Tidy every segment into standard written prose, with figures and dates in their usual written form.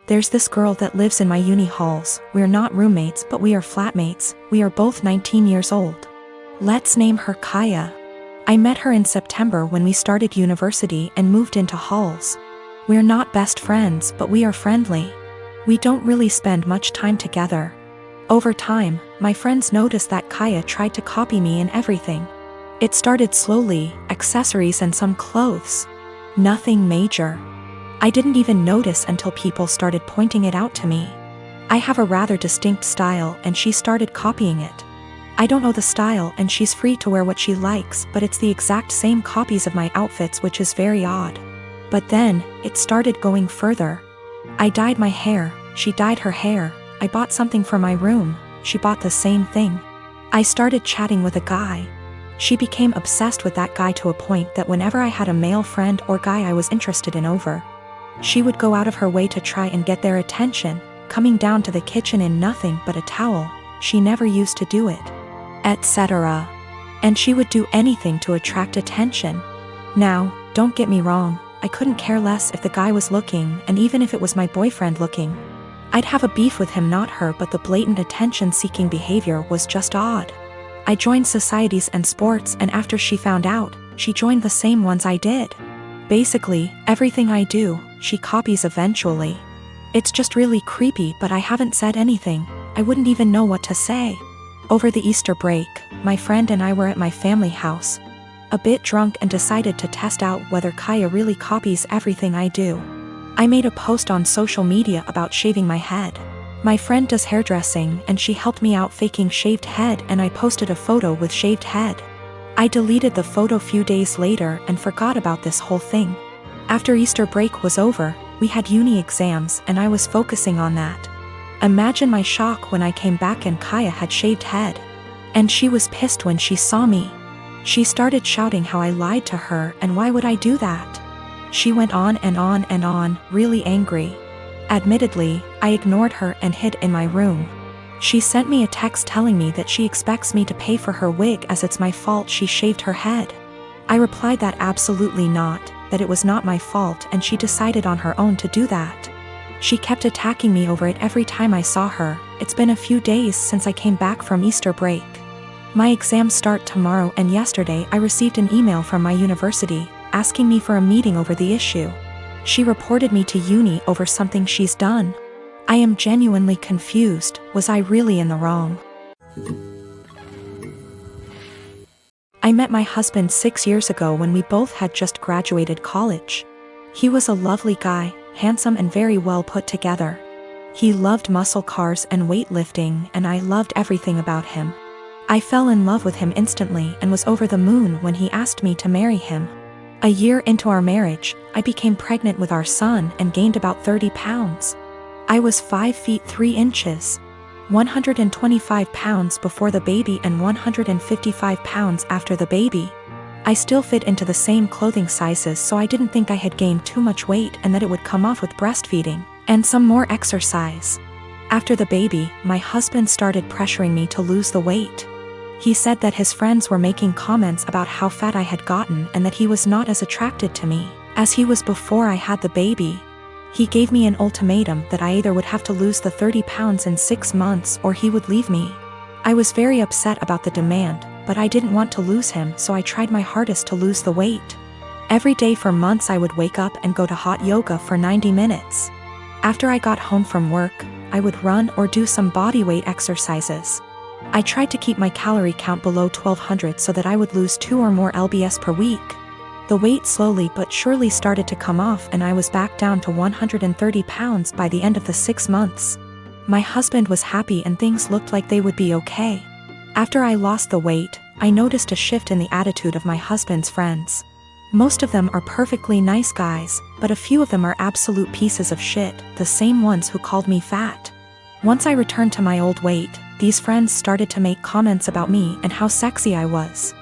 There's this girl that lives in my uni halls. We're not roommates, but we are flatmates. We are both 19 years old. Let's name her Kaya. I met her in September when we started university and moved into halls. We're not best friends, but we are friendly. We don't really spend much time together. Over time, my friends noticed that Kaya tried to copy me in everything. It started slowly, accessories and some clothes. Nothing major. I didn't even notice until people started pointing it out to me. I have a rather distinct style and she started copying it. I don't know the style and she's free to wear what she likes, but it's the exact same copies of my outfits, which is very odd. But then, it started going further. I dyed my hair, she dyed her hair. I bought something for my room, she bought the same thing. I started chatting with a guy. She became obsessed with that guy to a point that whenever I had a male friend or guy I was interested in over, she would go out of her way to try and get their attention, coming down to the kitchen in nothing but a towel. She never used to do it, etc. And she would do anything to attract attention. Now, don't get me wrong, I couldn't care less if the guy was looking, and even if it was my boyfriend looking. I'd have a beef with him, not her, but the blatant attention-seeking behavior was just odd. I joined societies and sports, and after she found out, she joined the same ones I did. Basically, everything I do, she copies eventually. It's just really creepy, but I haven't said anything. I wouldn't even know what to say. Over the Easter break, my friend and I were at my family house, a bit drunk, and decided to test out whether Kaya really copies everything I do. I made a post on social media about shaving my head. My friend does hairdressing and she helped me out faking shaved head, and I posted a photo with shaved head. I deleted the photo few days later and forgot about this whole thing. After Easter break was over, we had uni exams and I was focusing on that. Imagine my shock when I came back and Kaya had shaved head. And she was pissed when she saw me. She started shouting how I lied to her and why would I do that. She went on and on and on, really angry. Admittedly, I ignored her and hid in my room. She sent me a text telling me that she expects me to pay for her wig as it's my fault she shaved her head. I replied that absolutely not, that it was not my fault, and she decided on her own to do that. She kept attacking me over it every time I saw her. It's been a few days since I came back from Easter break. My exams start tomorrow, and yesterday I received an email from my university asking me for a meeting over the issue. She reported me to uni over something she's done. I am genuinely confused. Was I really in the wrong? I met my husband 6 years ago when we both had just graduated college. He was a lovely guy, handsome and very well put together. He loved muscle cars and weightlifting, and I loved everything about him. I fell in love with him instantly and was over the moon when he asked me to marry him. A year into our marriage, I became pregnant with our son and gained about 30 pounds. I was 5 feet 3 inches, 125 pounds before the baby and 155 pounds after the baby. I still fit into the same clothing sizes, so I didn't think I had gained too much weight and that it would come off with breastfeeding and some more exercise. After the baby, my husband started pressuring me to lose the weight. He said that his friends were making comments about how fat I had gotten and that he was not as attracted to me as he was before I had the baby. He gave me an ultimatum that I either would have to lose the 30 pounds in 6 months or he would leave me. I was very upset about the demand, but I didn't want to lose him, so I tried my hardest to lose the weight. Every day for months I would wake up and go to hot yoga for 90 minutes. After I got home from work, I would run or do some bodyweight exercises. I tried to keep my calorie count below 1200 so that I would lose 2 or more lbs per week. The weight slowly but surely started to come off and I was back down to 130 pounds by the end of the 6 months. My husband was happy and things looked like they would be okay. After I lost the weight, I noticed a shift in the attitude of my husband's friends. Most of them are perfectly nice guys, but a few of them are absolute pieces of shit, the same ones who called me fat. Once I returned to my old weight, these friends started to make comments about me and how sexy I was.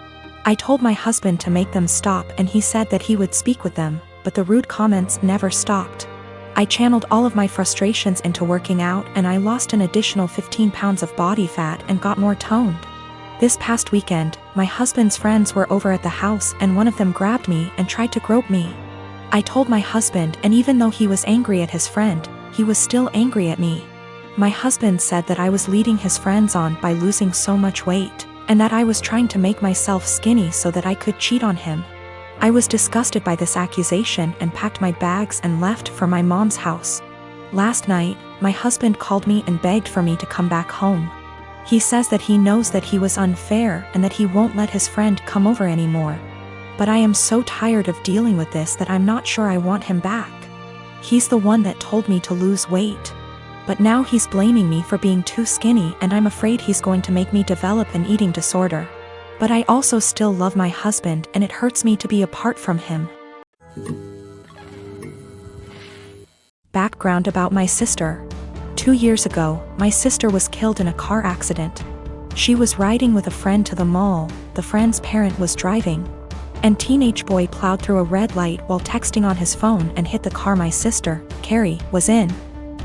I told my husband to make them stop and he said that he would speak with them, but the rude comments never stopped. I channeled all of my frustrations into working out and I lost an additional 15 pounds of body fat and got more toned. This past weekend, my husband's friends were over at the house and one of them grabbed me and tried to grope me. I told my husband, and even though he was angry at his friend, he was still angry at me. My husband said that I was leading his friends on by losing so much weight, and that I was trying to make myself skinny so that I could cheat on him. I was disgusted by this accusation and packed my bags and left for my mom's house. Last night, my husband called me and begged for me to come back home. He says that he knows that he was unfair and that he won't let his friend come over anymore. But I am so tired of dealing with this that I'm not sure I want him back. He's the one that told me to lose weight. But now he's blaming me for being too skinny, and I'm afraid he's going to make me develop an eating disorder. But I also still love my husband, and it hurts me to be apart from him. Background about my sister. 2 years ago, my sister was killed in a car accident. She was riding with a friend to the mall, the friend's parent was driving, and teenage boy plowed through a red light while texting on his phone and hit the car my sister, Carrie, was in.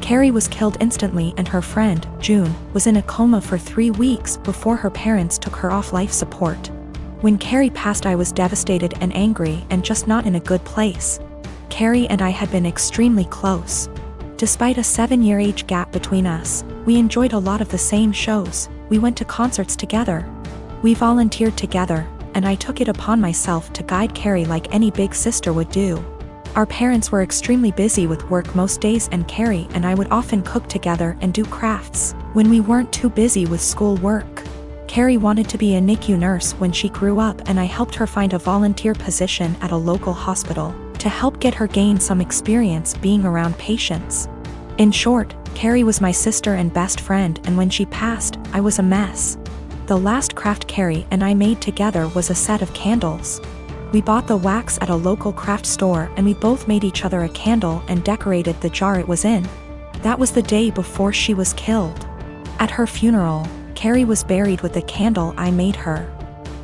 Carrie was killed instantly, and her friend, June, was in a coma for 3 weeks before her parents took her off life support. When Carrie passed, I was devastated and angry and just not in a good place. Carrie and I had been extremely close. Despite a 7-year age gap between us, we enjoyed a lot of the same shows, we went to concerts together. We volunteered together, and I took it upon myself to guide Carrie like any big sister would do. Our parents were extremely busy with work most days, and Carrie and I would often cook together and do crafts when we weren't too busy with school work. Carrie wanted to be a NICU nurse when she grew up, and I helped her find a volunteer position at a local hospital to help get her gain some experience being around patients. In short, Carrie was my sister and best friend, and when she passed, I was a mess. The last craft Carrie and I made together was a set of candles. We bought the wax at a local craft store, and we both made each other a candle and decorated the jar it was in. That was the day before she was killed. At her funeral, Carrie was buried with the candle I made her.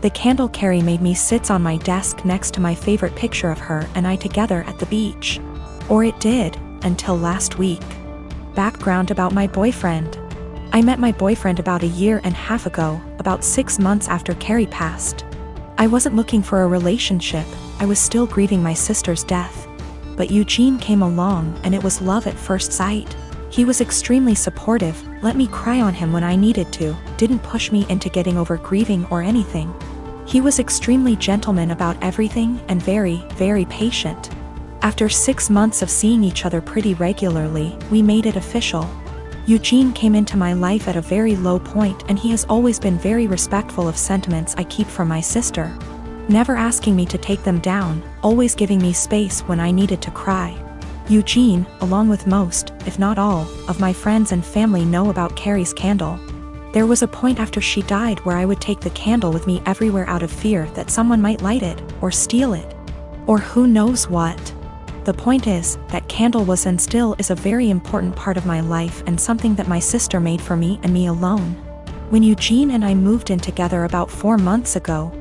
The candle Carrie made me sits on my desk next to my favorite picture of her and I together at the beach. Or it did, until last week. Background about my boyfriend. I met my boyfriend about 1.5 years ago, about 6 months after Carrie passed. I wasn't looking for a relationship, I was still grieving my sister's death. But Eugene came along, and it was love at first sight. He was extremely supportive, let me cry on him when I needed to, didn't push me into getting over grieving or anything. He was extremely gentleman about everything and very, very patient. After 6 months of seeing each other pretty regularly, we made it official. Eugene came into my life at a very low point, and he has always been very respectful of sentiments I keep from my sister. Never asking me to take them down, always giving me space when I needed to cry. Eugene, along with most, if not all, of my friends and family know about Carrie's candle. There was a point after she died where I would take the candle with me everywhere out of fear that someone might light it, or steal it. Or who knows what. The point is, that candle was and still is a very important part of my life and something that my sister made for me and me alone. When Eugene and I moved in together about 4 months ago,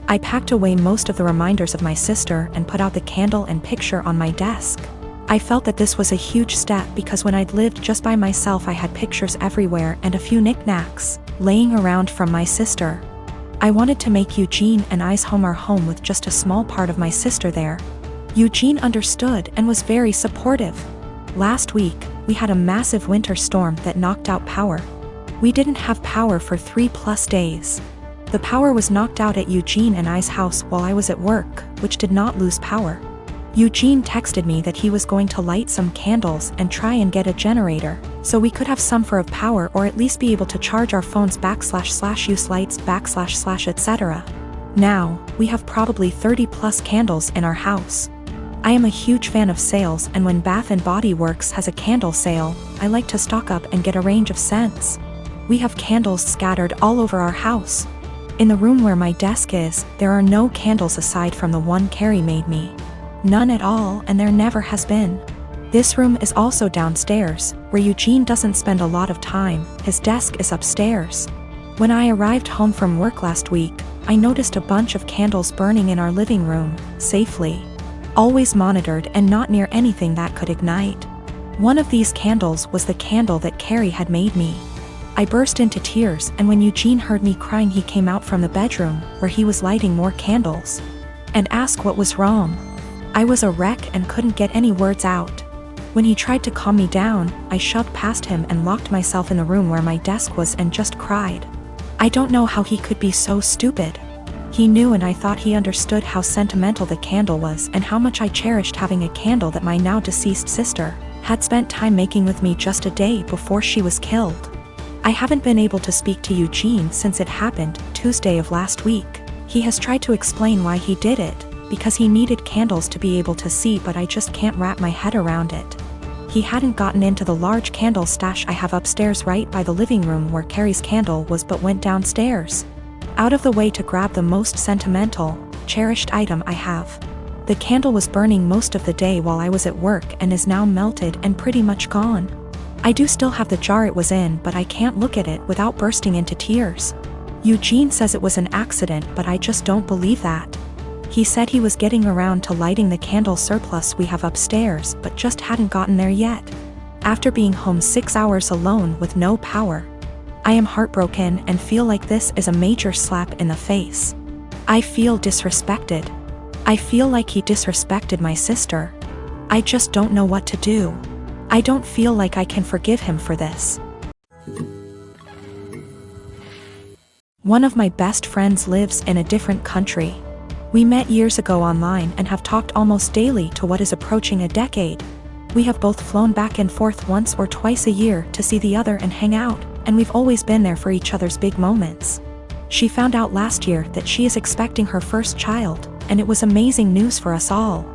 I packed away most of the reminders of my sister and put out the candle and picture on my desk. I felt that this was a huge step because when I'd lived just by myself I had pictures everywhere and a few knickknacks laying around from my sister. I wanted to make Eugene and I's home our home with just a small part of my sister there. Eugene understood and was very supportive. Last week, we had a massive winter storm that knocked out power. We didn't have power for 3+ days. The power was knocked out at Eugene and I's house while I was at work, which did not lose power. Eugene texted me that he was going to light some candles and try and get a generator, so we could have some for of power or at least be able to charge our phones / use lights / etc. Now, we have probably 30+ candles in our house. I am a huge fan of sales, and when Bath & Body Works has a candle sale, I like to stock up and get a range of scents. We have candles scattered all over our house. In the room where my desk is, there are no candles aside from the one Carrie made me. None at all, and there never has been. This room is also downstairs, where Eugene doesn't spend a lot of time, his desk is upstairs. When I arrived home from work last week, I noticed a bunch of candles burning in our living room, safely. Always monitored and not near anything that could ignite. One of these candles was the candle that Carrie had made me. I burst into tears, and when Eugene heard me crying he came out from the bedroom, where he was lighting more candles, and asked what was wrong. I was a wreck and couldn't get any words out. When he tried to calm me down, I shoved past him and locked myself in the room where my desk was and just cried. I don't know how he could be so stupid. He knew, and I thought he understood how sentimental the candle was and how much I cherished having a candle that my now deceased sister had spent time making with me just a day before she was killed. I haven't been able to speak to Eugene since it happened, Tuesday of last week. He has tried to explain why he did it, because he needed candles to be able to see, but I just can't wrap my head around it. He hadn't gotten into the large candle stash I have upstairs right by the living room where Carrie's candle was, but went downstairs, out of the way, to grab the most sentimental, cherished item I have. The candle was burning most of the day while I was at work and is now melted and pretty much gone. I do still have the jar it was in, but I can't look at it without bursting into tears. Eugene says it was an accident, but I just don't believe that. He said he was getting around to lighting the candle surplus we have upstairs, but just hadn't gotten there yet. After being home 6 hours alone with no power, I am heartbroken and feel like this is a major slap in the face. I feel disrespected. I feel like he disrespected my sister. I just don't know what to do. I don't feel like I can forgive him for this. One of my best friends lives in a different country. We met years ago online and have talked almost daily to what is approaching a decade. We have both flown back and forth once or twice a year to see the other and hang out, and we've always been there for each other's big moments. She found out last year that she is expecting her first child, and it was amazing news for us all.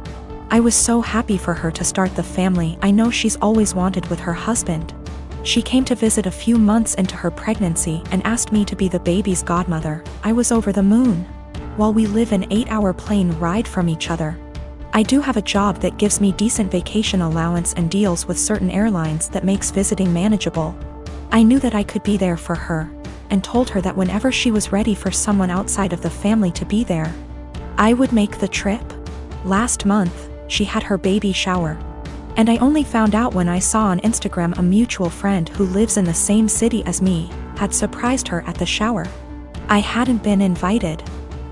I was so happy for her to start the family I know she's always wanted with her husband. She came to visit a few months into her pregnancy and asked me to be the baby's godmother. I was over the moon. While we live an 8-hour plane ride from each other, I do have a job that gives me decent vacation allowance and deals with certain airlines that makes visiting manageable. I knew that I could be there for her, and told her that whenever she was ready for someone outside of the family to be there, I would make the trip. Last month, she had her baby shower, and I only found out when I saw on Instagram a mutual friend who lives in the same city as me had surprised her at the shower. I hadn't been invited.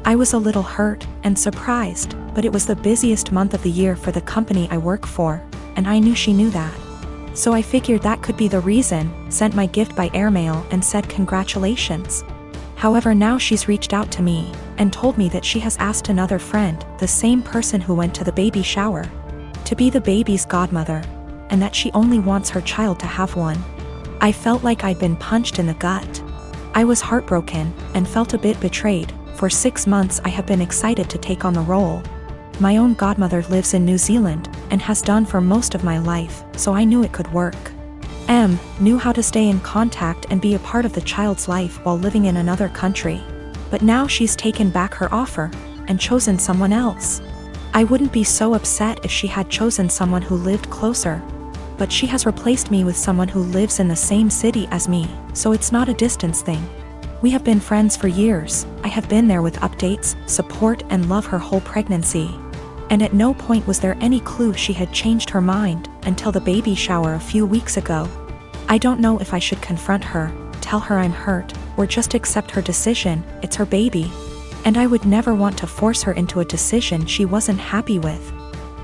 I was a little hurt and surprised, but it was the busiest month of the year for the company I work for, and I knew she knew that. So I figured that could be the reason, sent my gift by airmail and said congratulations. However, now she's reached out to me and told me that she has asked another friend, the same person who went to the baby shower, to be the baby's godmother, and that she only wants her child to have one. I felt like I'd been punched in the gut. I was heartbroken and felt a bit betrayed. For 6 months I have been excited to take on the role. My own godmother lives in New Zealand and has done for most of my life, so I knew it could work. Knew how to stay in contact and be a part of the child's life while living in another country. But now she's taken back her offer and chosen someone else. I wouldn't be so upset if she had chosen someone who lived closer, but she has replaced me with someone who lives in the same city as me, so it's not a distance thing. We have been friends for years. I have been there with updates, support, and love her whole pregnancy. And at no point was there any clue she had changed her mind until the baby shower a few weeks ago. I don't know if I should confront her, tell her I'm hurt, or just accept her decision. It's her baby, and I would never want to force her into a decision she wasn't happy with.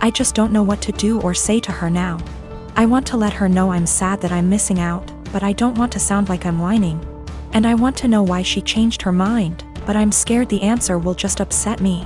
I just don't know what to do or say to her now. I want to let her know I'm sad that I'm missing out, but I don't want to sound like I'm whining. And I want to know why she changed her mind, but I'm scared the answer will just upset me.